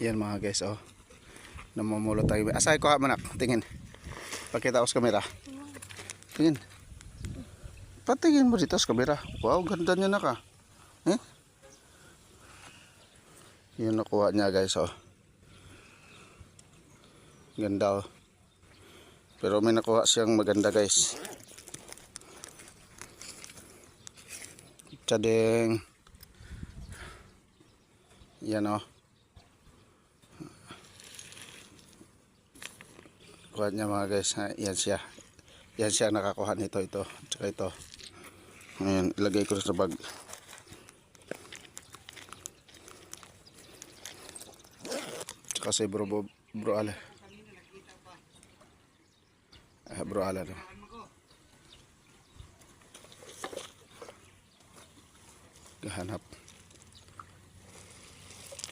Yan mga guys, oh. Namumulot tayo. Asay ko ha manak. Tingin. Pakita ko sa kamera. Tingin. Patingin mo dito sa kamera. Wow, ganda niya na ka. Eh? Yun nakuha niya guys, oh. Ganda, oh. Pero may nakuha siyang maganda guys. Tsadeng. Yan, oh. Kuha niya mga guys. Yan siya. Yan siya nakakuha nito. Ito. Tsaka ito. Ngayon, ilagay ko sa bag. Tsaka si bro ala. Bro ala. Gahanap.